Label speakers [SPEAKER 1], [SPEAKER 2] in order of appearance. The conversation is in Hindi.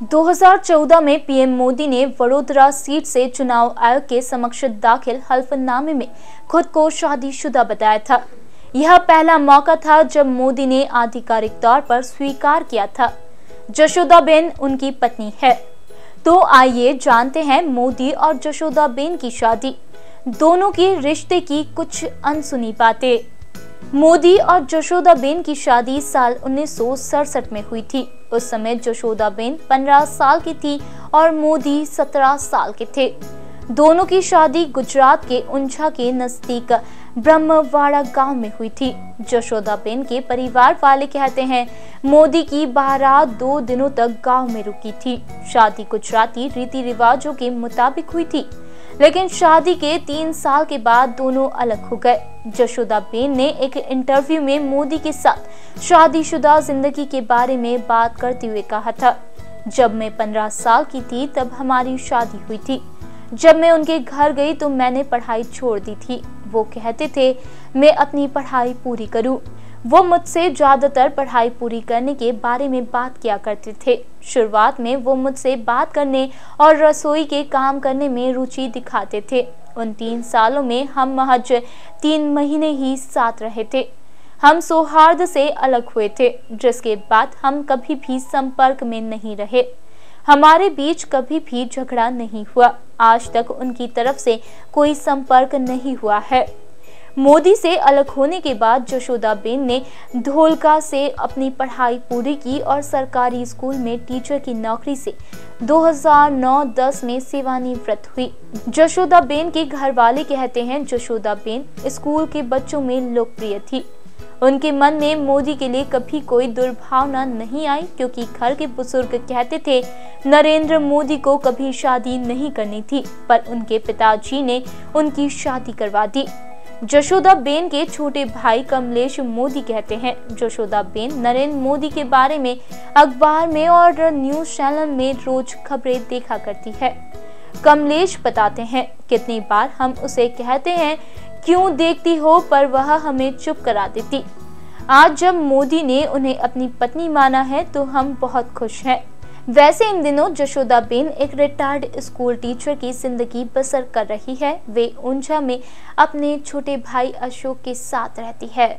[SPEAKER 1] 2014 में पीएम मोदी ने वडोदरा सीट से चुनाव आयोग के समक्ष दाखिल हल्फनामे में खुद को शादीशुदा बताया था। यह पहला मौका था जब मोदी ने आधिकारिक तौर पर स्वीकार किया था। जशोदाबेन उनकी पत्नी है। तो आइए जानते हैं मोदी और जशोदाबेन की शादी, दोनों की रिश्ते की कुछ अनसुनी बातें। मोदी और जशोदाबेन की शादी साल 1967 में हुई थी। उस समय जशोदाबेन 15 साल की थी और मोदी 17 साल के थे। दोनों की शादी गुजरात के उंझा के नजदीक ब्रह्मवाड़ा गांव में हुई थी। जशोदाबेन के परिवार वाले कहते हैं मोदी की बारात 2 दिनों तक गांव में रुकी थी। शादी गुजराती रीति रिवाजों के मुताबिक हुई थी, लेकिन शादी के 3 साल के बाद दोनों अलग हो गए। जशोदाबेन ने एक इंटरव्यू में मोदी के साथ शादीशुदा जिंदगी के बारे में बात करते हुए कहा था, जब मैं 15 साल की थी तब हमारी शादी हुई थी। जब मैं उनके घर गई तो मैंने पढ़ाई छोड़ दी थी। वो कहते थे मैं अपनी पढ़ाई पूरी करूं। वो मुझसे ज्यादातर पढ़ाई पूरी करने के बारे में बात किया करते थे। शुरुआत में वो मुझसे बात करने और रसोई के काम करने में रुचि दिखाते थे। उन 3 सालों में हम महज 3 महीने ही साथ रहे थे। हम सौहार्द से अलग हुए थे, जिसके बाद हम कभी भी संपर्क में नहीं रहे। हमारे बीच कभी भी झगड़ा नहीं हुआ। आज तक उनकी तरफ से कोई संपर्क नहीं हुआ है। मोदी से अलग होने के बाद जशोदाबेन ने धोलका से अपनी पढ़ाई पूरी की और सरकारी स्कूल में टीचर की नौकरी से 2009-10 में सेवानिवृत्त हुई। जशोदाबेन के घर वाले कहते हैं जशोदाबेन स्कूल के बच्चों में लोकप्रिय थी। उनके मन में मोदी के लिए कभी कोई दुर्भावना नहीं आई, क्योंकि घर के बुजुर्ग कहते थे नरेंद्र मोदी को कभी शादी नहीं करनी थी, पर उनके पिताजी ने उनकी शादी करवा दी। जशोदाबेन के छोटे भाई कमलेश मोदी कहते हैं जशोदाबेन नरेंद्र मोदी के बारे में अखबार में और न्यूज चैनल में रोज खबरें देखा करती है। कमलेश बताते हैं कितनी बार हम उसे कहते हैं क्यों देखती हो, पर वह हमें चुप करा देती। आज जब मोदी ने उन्हें अपनी पत्नी माना है तो हम बहुत खुश हैं। वैसे इन दिनों जशोदाबेन एक रिटायर्ड स्कूल टीचर की जिंदगी बसर कर रही है। वे उंझा में अपने छोटे भाई अशोक के साथ रहती है।